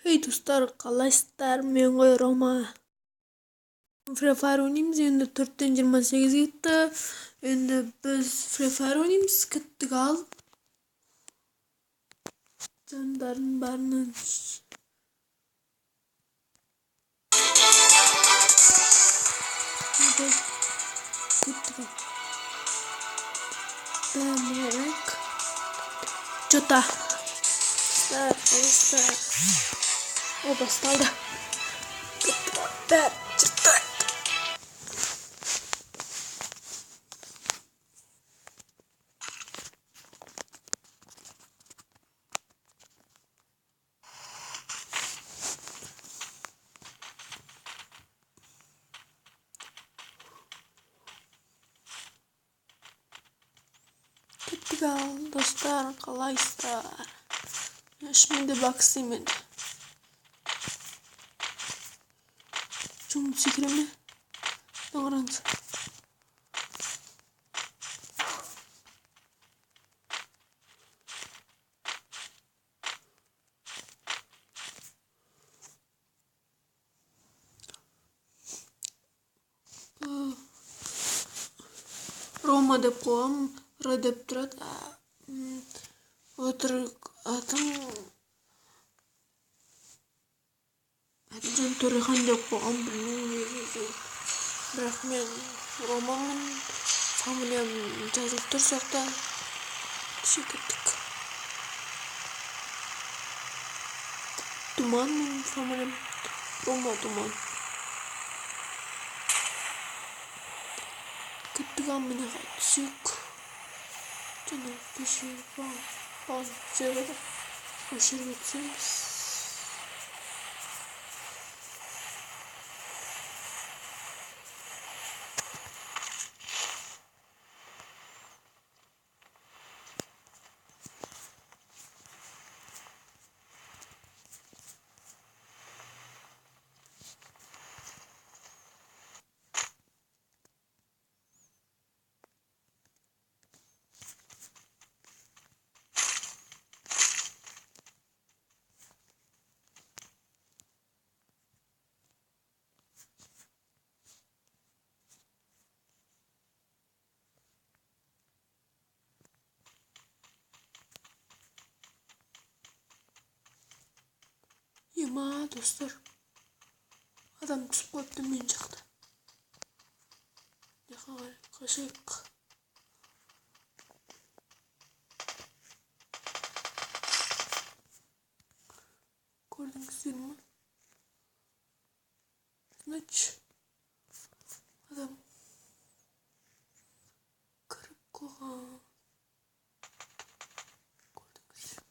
Ey достар, қалайсыздар? Мен ғой Рома. Free Fire ойнаймыз. Енді 4-тен 28 кетті. Енді біз Free Fire ойнаймыз. Кеттік ал. Жандардың барынан. Кеттік ал. Бәмек. Жота. Қалайсыздар? О, басталды. Кеттік ал. Бәр. Жыртты. Kеттік ал, достар, қалайсыздар? Шынымен де бақсимын. Жұмыс секіре ме? Доңыраңыз. Рома деп қоғам, Р деп тұрады. Өтірік атым Әділжан Төрехан деп қоғам, білмеймін. Бірақ мен Ромамын, фамилиям жазылып тұр соқта. Кеттік. Думан мен фамилиям Рома Думан. Кеттік ал, міне түсік. Жаңа пеші бағын жереді. Өшіріп өтсеңіз. Ема, достар. Адам түсіп қойыпты мен жақта. Не қалай, қашайық. Көрдіңіздер ме? Значит, адам кіріп қойған. Көрдіңіздер.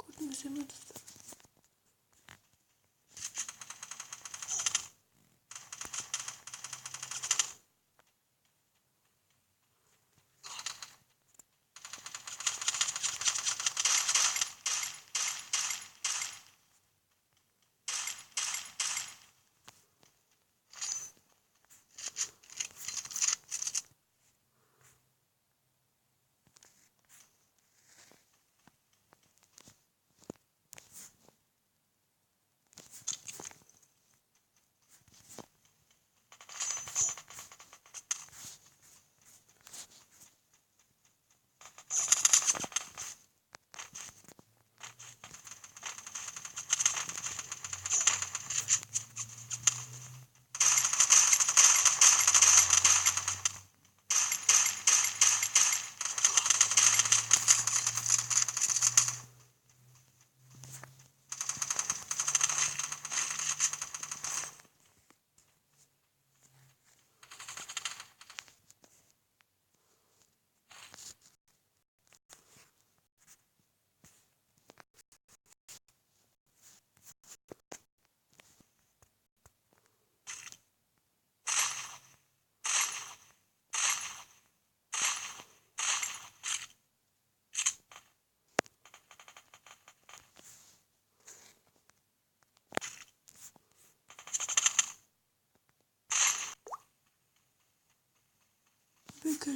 Көрдіңіздер ме, достар?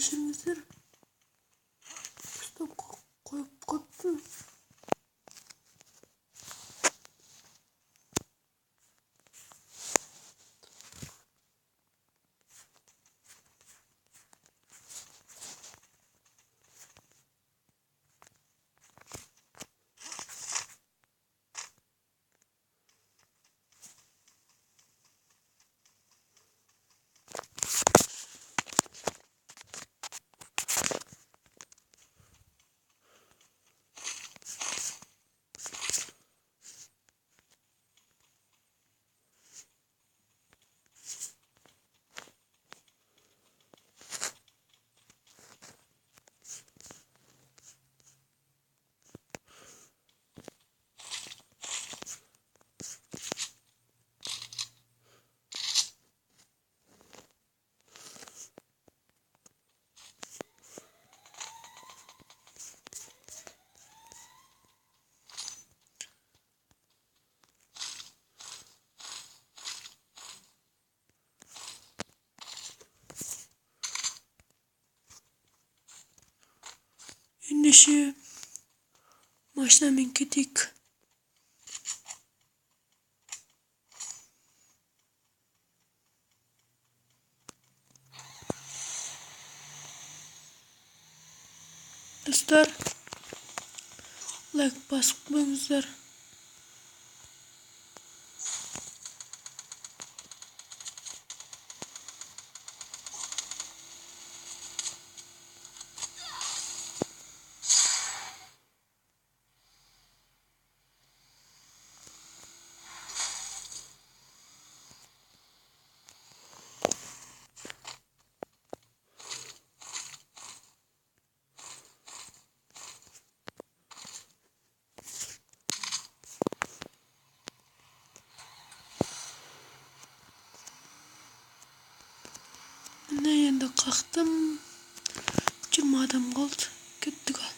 кешіріңіздер. Стоп қойып қойыппын. Ендеше машинамен кетейік. Достар, лайк басып қойыңыздар. Міне енді қақтым. 20 адам қалды. Кеттік ал.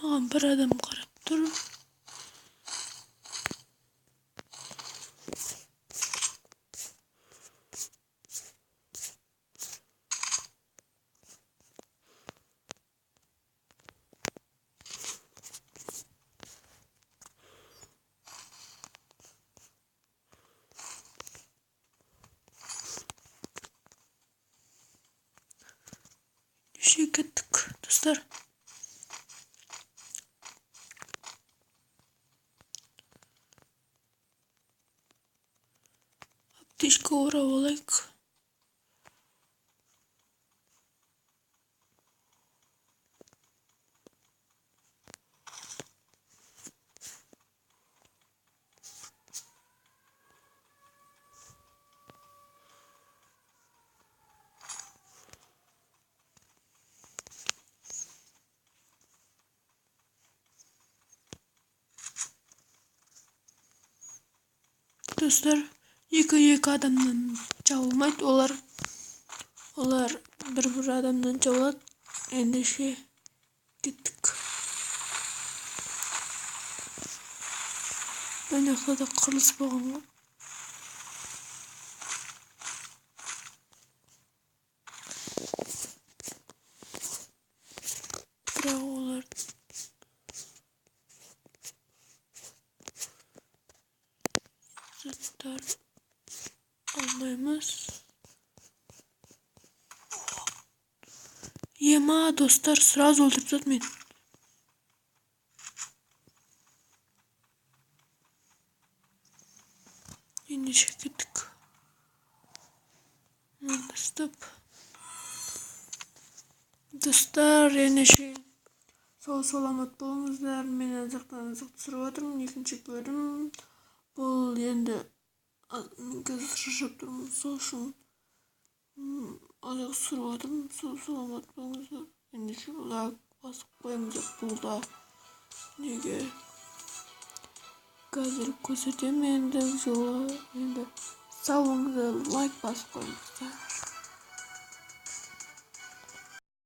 Маған бір адам қарап тұр. Ендеше кеттік, достар. Аптечка орап алайық. Достар, екі адамнан жабылмайды. Олар бір адамнан жабылады. Ендеше кеттік. Ön jakta da kırılış bolgan. Biroq olar zıtlar almaymiz. Yema dostlar, sразу öldürüp satmayın. Yine çekildik. Stop. Dostlar, yine sağ salamat bolыңыздар. Men azaqdan түсіріп отырмын. Екінші bölüm. Бұл енді қазір шаршап тұрмын. Сол үшін азақ түсіріп отырмын. Сау саламат болыңыздар. Ендеше лайк басып қойыңыз деп болды. Неге? Қазір көрсетемін енді жолы. Енді сау болыңыздар, лайк басып қойыңыздар.